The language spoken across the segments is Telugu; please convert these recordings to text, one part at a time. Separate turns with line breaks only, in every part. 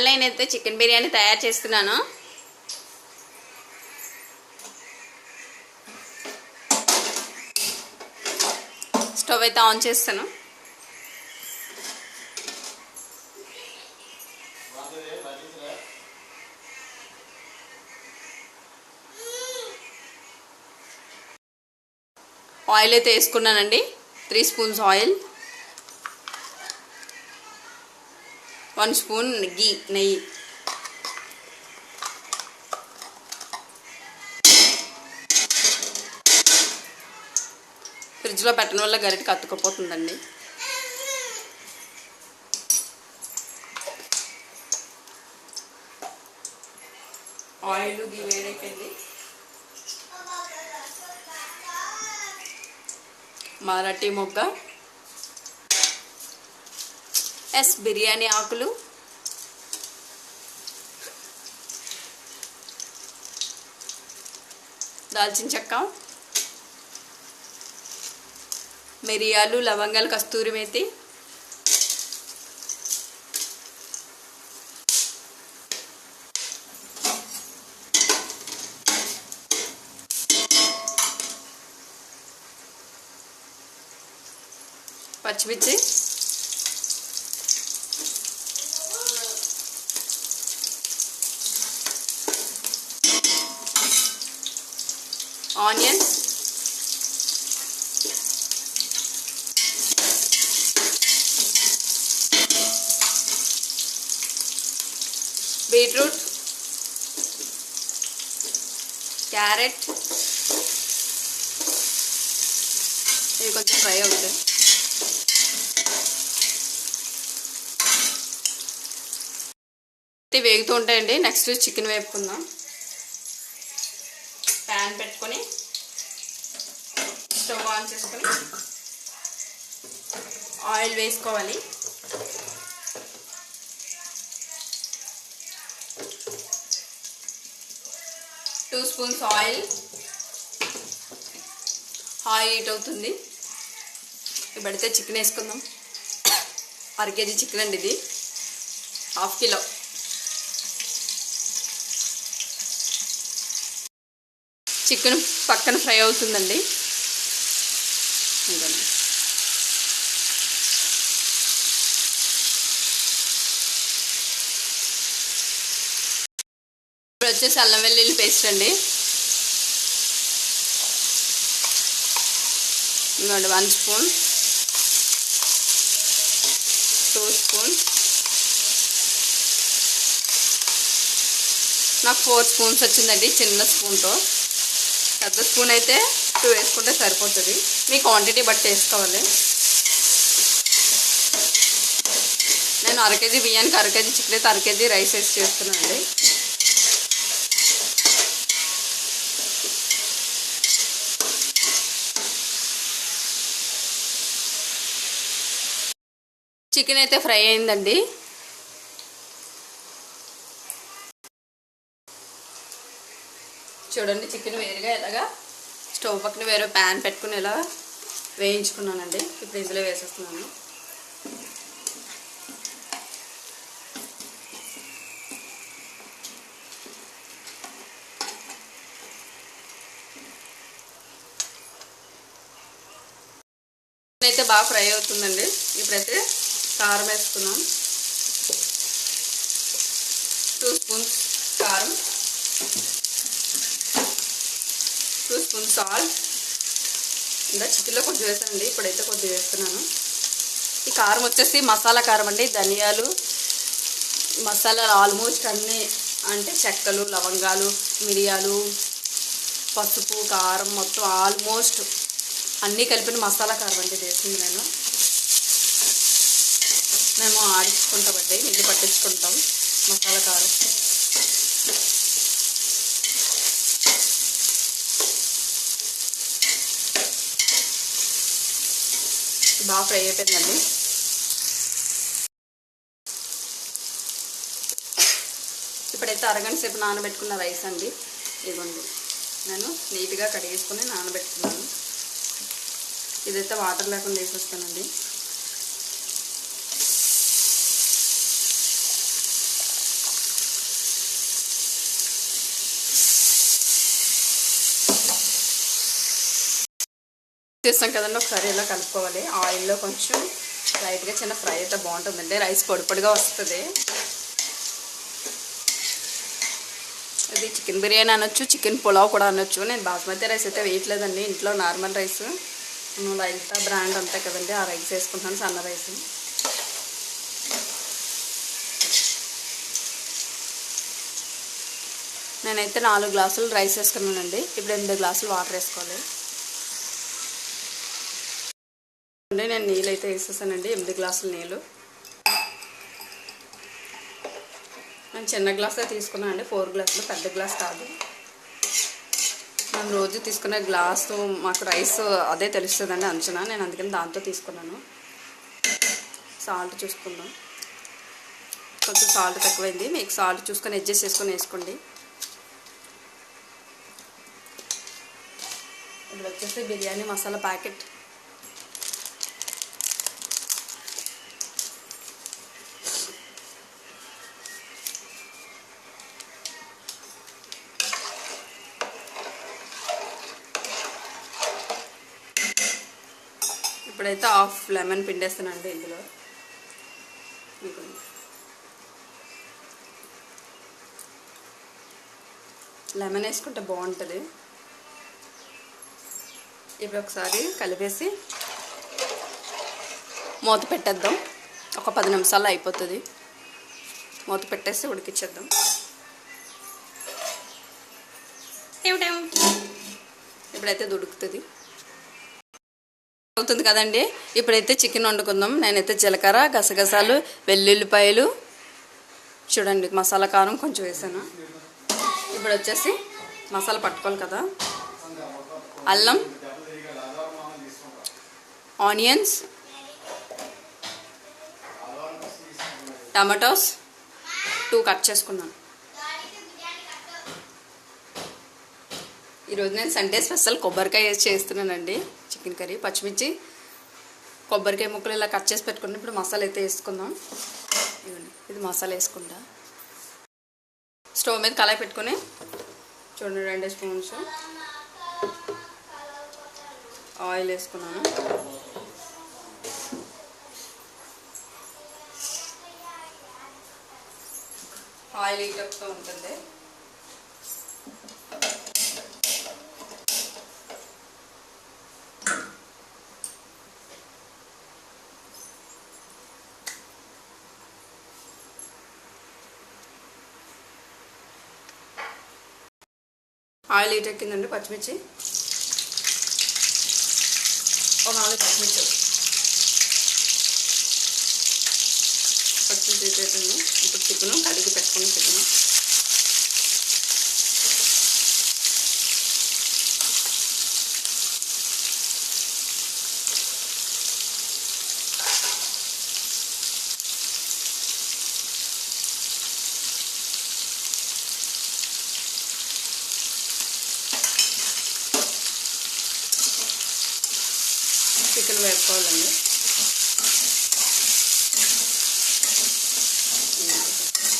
నేనైతే చికెన్ బిర్యానీ తయారు చేస్తున్నాను. స్టవ్ అయితే ఆన్ చేస్తాను. ఆయిల్ అయితే వేసుకున్నానండి. 3 స్పూన్స్ ఆయిల్, 1 స్పూన్ నెయ్యి. ఫ్రిడ్జ్లో పెట్టడం వల్ల గరిటెకి అతుక్కుపోతుందండి. ఆయిల్ గీ వేడెక్కింది. మరాఠీ మొగ్గ, బిర్యానీ ఆకులు, దాల్చిన చెక్క, మిరియాలు, లవంగాలు, కస్తూరి మేతి, పచ్చిమిర్చి, ఆనియన్స్, బీట్రూట్, క్యారెట్ ఇవి కొంచెం ఫ్రై అవుతాయి. వేగుతూ ఉంటాయండి. నెక్స్ట్ చికెన్ వేపుకుందాం. ప్యాన్ పెట్టుకొని స్టవ్ ఆన్ చేసుకొని ఆయిల్ వేసుకోవాలి. టూ స్పూన్స్ ఆయిల్ హీట్ అవుతుంది. ఇప్పుడైతే చికెన్ వేసుకుందాం. 1 కేజీ చికెన్ అండి ఇది, 1/2 కిలో. చికెన్ పక్కన ఫ్రై అవుతుందండి. ఇప్పుడు వచ్చేసి అల్లం వెల్లుల్లి పేస్ట్ అండి. 1 స్పూన్, 2 స్పూన్, నాకు 4 స్పూన్స్ వచ్చిందండి చిన్న స్పూన్తో. పెద్ద స్పూన్ అయితే 2 వేసుకుంటే సరిపోతుంది. మీ క్వాంటిటీ బట్టి వేసుకోవాలి. నేను 1/2 కేజీ బియ్యానికి 1/2 కేజీ చికెన్ అయితే 1/2 కేజీ రైస్ వేసి చేస్తున్నాను అండి. చికెన్ అయితే ఫ్రై అయిందండి. చూడండి చికెన్ వేరుగా ఎలాగా స్టవ్ పక్కన వేరే ప్యాన్ పెట్టుకుని ఇలా వేయించుకున్నానండి. ఇప్పుడు ఇందులో వేసేస్తున్నాను. అయితే బాగా ఫ్రై అవుతుందండి. ఇప్పుడైతే కారం వేసుకున్నాం. 2 స్పూన్స్ కారం, 2 స్పూన్స్ సాల్ట్. ఇంకా చికెన్లో కొంచెం వేసానండి, ఇప్పుడైతే కొంచెం వేస్తున్నాను. ఈ కారం వచ్చేసి మసాలా కారం అండి. ధనియాలు, మసాలాలు ఆల్మోస్ట్ అన్నీ, అంటే చెక్కలు, లవంగాలు, మిరియాలు, పసుపు, కారం మొత్తం ఆల్మోస్ట్ అన్నీ కలిపిన మసాలా కారం అండి వేసింది. మేము ఆడించుకుంటామండి, నీళ్ళు పట్టించుకుంటాం మసాలా కారం. బాగా ఫ్రై అయిపోయిందండి. ఇప్పుడైతే అరగంట సేపు నానబెట్టుకున్న రైస్ అండి. ఇదిగోండి, నేను నీట్గా కడిగేసుకుని నానబెట్టుకున్నాను. ఇదైతే వాటర్ లేకుండా వేసేస్తానండి. చేస్తాం కదండి, ఒకసారి ఇలా కలుపుకోవాలి. ఆయిల్లో కొంచెం లైట్గా చిన్న ఫ్రై అయితే బాగుంటుందండి, రైస్ పొడి పొడిగా వస్తుంది. ఇది చికెన్ బిర్యానీ అనొచ్చు, చికెన్ పులావ్ కూడా అనొచ్చు. నేను బాస్మతి రైస్ అయితే వేయట్లేదండి, ఇంట్లో నార్మల్ రైస్ లైట్ బ్రాండ్ అంతే కదండి, ఆ రైస్ వేసుకుంటాను, సన్న రైస్. నేనైతే 4 గ్లాసులు రైస్ వేసుకున్నానండి. ఇప్పుడు 8 గ్లాసులు వాటర్ వేసుకోవాలి. నేను నీళ్ళు అయితే వేసేసానండి, 8 గ్లాసుల నీళ్ళు. నేను చిన్న గ్లాసే తీసుకున్నాను అండి, 4 గ్లాసులు, పెద్ద గ్లాస్ కాదు. మనం రోజు తీసుకునే గ్లాసు మాకు రైస్ అదే తెలుస్తుందండి అంచనా, నేను అందుకని దాంతో తీసుకున్నాను. సాల్ట్ చూసుకుందాం, కొంచెం సాల్ట్ తక్కువైంది, మీకు సాల్ట్ చూసుకొని అడ్జస్ట్ చేసుకొని వేసుకోండి. ఇప్పుడు వచ్చేసి బిర్యానీ మసాలా ప్యాకెట్. ఇప్పుడైతే హాఫ్ లెమన్ పిండేస్తానండి ఇందులో. లెమన్ వేసుకుంటే బాగుంటుంది. ఇప్పుడు ఒకసారి కలిపేసి మూత పెట్టేద్దాం. ఒక 10 నిమిషాల్లో అయిపోతుంది. మూత పెట్టేసి ఉడికిచ్చేద్దాం. ఇప్పుడైతే ఉడుకుతుంది అవుతుంది కదండి. ఇప్పుడైతే చికెన్ వండుకుందాం. నేనైతే జీలకర్ర, గసగసాలు, వెల్లుల్లిపాయలు, చూడండి మసాలా కారం కొంచెం వేసాను. ఇప్పుడు వచ్చేసి మసాలా పట్టుకోవాలి కదా, అల్లం, ఆనియన్స్, టమాటోస్ 2 కట్ చేసుకున్నాను. ఈరోజు నేను సండే స్పెషల్ కొబ్బరికాయ వేసి చేస్తున్నానండి చికెన్ కర్రీ. పచ్చిమిర్చి, కొబ్బరికాయ ముక్కలు ఇలా కట్ చేసి పెట్టుకుని ఇప్పుడు మసాలా అయితే వేసుకుందాం. ఇది మసాలా వేసుకుంటా. స్టవ్ మీద కళాయి పెట్టుకొని చూడండి 2 స్పూన్స్ ఆయిల్ వేసుకున్నాను. ఆయిల్ హీట్ అవుతూ ఉంటుంది. ఆయిల్ హీట్ ఎక్కిందండి. పచ్చిమిర్చి, ఒక 4 పచ్చిమిర్చి హీట్ అవుతుంది. ఇప్పుడు చికెను కడిగి పెట్టుకున్న చికెను చికెన్ వేసుకోవాలండి.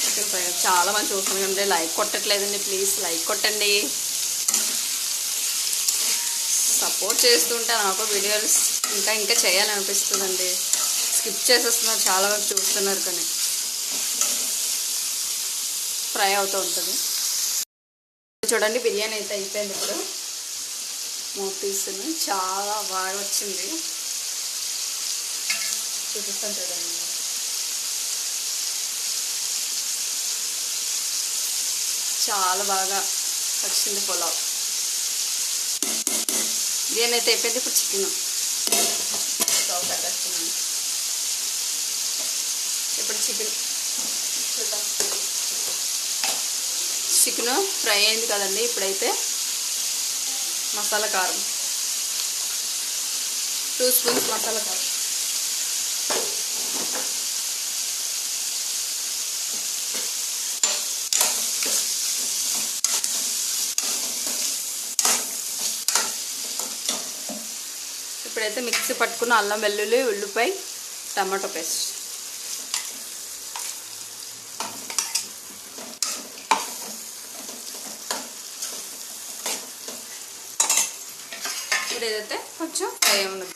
చికెన్ ఫ్రై చాలా మంది చూస్తున్నారండి, లైక్ కొట్టట్లేదండి. ప్లీజ్ లైక్ కొట్టండి, సపోర్ట్ చేస్తుంటే నాకు వీడియోస్ ఇంకా చేయాలనిపిస్తుందండి. స్కిప్ చేసేస్తున్నారు చాలా వరకు చూస్తున్నారు, కానీ ఫ్రై అవుతూ ఉంటుంది. చూడండి బిర్యానీ అయితే అయిపోయింది. ఇప్పుడు మూత తీస్తున్నాను, చాలా బాగా వచ్చింది, చూపిస్తాను చూడండి. చాలా బాగా వచ్చింది పులావ్. బిర్యానీ అయితే అయిపోయింది. ఇప్పుడు చికెన్ స్టవ్ కట్టేస్తున్నాను. ఇప్పుడు చికెన్ ఫ్రై అయింది కదండి. ఇప్పుడైతే మసాలా కారం 2 స్పూన్స్ మసాలా కారం, ఇప్పుడైతే మిక్సీ పట్టుకున్న అల్లం, వెల్లుల్లి, ఉల్లిపాయ, టమాటో పేస్ట్, ఏదైతే కొంచెం ఫ్రై ఉన్నది.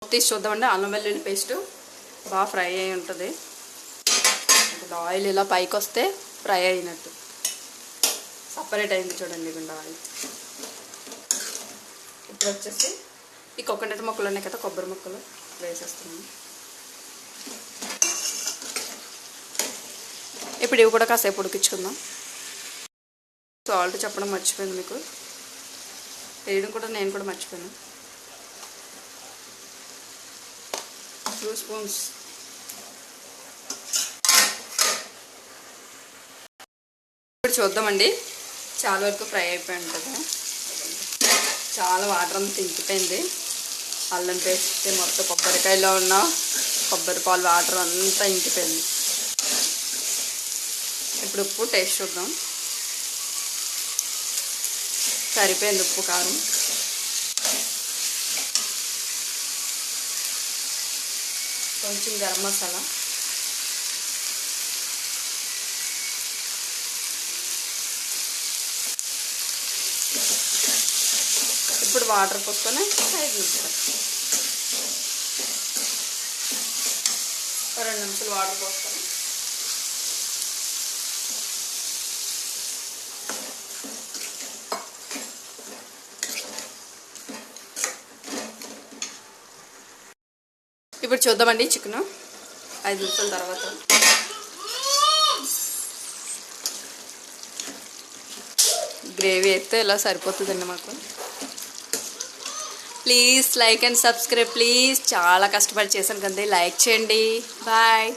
తీసి చూద్దామండి. అల్లం వెల్లుల్లి పేస్ట్ బాగా ఫ్రై అయి ఉంటుంది. ఆయిల్ ఇలా పైకి వస్తే ఫ్రై అయినట్టు సపరేట్ అయింది చూడండి గుండా ఆయిల్. ఇప్పుడు వచ్చేసి ఈ కోకోనట్ ముక్కలు ఉన్నాయి కదా, కొబ్బరి ముక్కలు వేసేస్తున్నాను. ఇప్పుడు ఇవి కూడా కాసేపు ఉడికించుకుందాం. సాల్ట్ చెప్పడం మర్చిపోయింది మీకు, వేయడం కూడా నేను కూడా మర్చిపోయాను. 2 స్పూన్స్. ఇప్పుడు చూద్దామండి. చాలా వరకు ఫ్రై అయిపోయి ఉంటుంది. చాలా వాటర్ అంతా ఇంకిపోయింది. అల్లం పేస్ట్ మొత్తం కొబ్బరికాయలో ఉన్న కొబ్బరి పాలు వాటర్ అంతా ఇంకిపోయింది. ఇప్పుడు ఉప్పు టేస్ట్ చూద్దాం. సరిపోయింది ఉప్పు కారం. కొంచెం గరం మసాలా, ఇప్పుడు వాటర్ పోసుకొని 5 నిమిషాలు 2 నిమిషాలు వాటర్ పోసుకొని ఇప్పుడు చూద్దామండి. చికెన్ 5 నిమిషాల తర్వాత గ్రేవీ అయితే ఇలా సరిపోతుందండి మాకు. Please like and subscribe please. చాలా కష్టపడి చేశాను కదా, లైక్ చేయండి. బాయ్.